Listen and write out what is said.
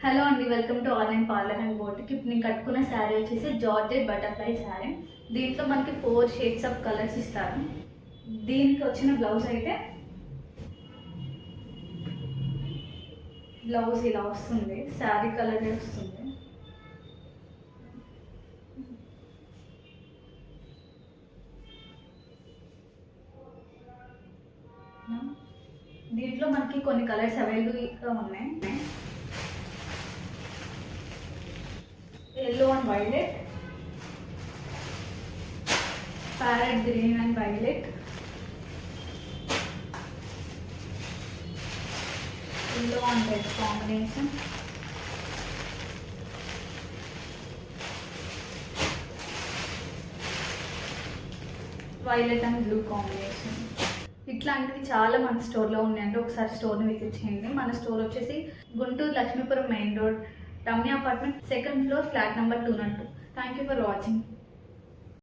Hello అండి, welcome to online parlour and boutique. ఇప్పుడు నేను కట్టుకున్న శారీ వచ్చేసి జార్జెట్ బటర్ఫ్లై శారీ. దీంట్లో మనకి 4 షేడ్స్ ఆఫ్ కలర్స్ ఇస్తారు. దీనికి వచ్చిన బ్లౌజ్ అయితే బ్లౌజ్ ఇలా వస్తుంది, శారీ కలర్ వస్తుంది. దీంట్లో మనకి కొన్ని కలర్స్ అవైలబుల్గా ఉన్నాయి. yellow and violet, parrot green and violet, yellow and red combination, violet and blue combination. ఇట్లాంటివి చాలా మన స్టోర్లో ఉన్నాయండి. ఒకసారి స్టోర్ని విజిట్ చేయండి. మన స్టోర్ వచ్చేసి Guntur Lakshmipuram main road, Ramya apartment, 2nd floor, flat number 202. Thank you for watching.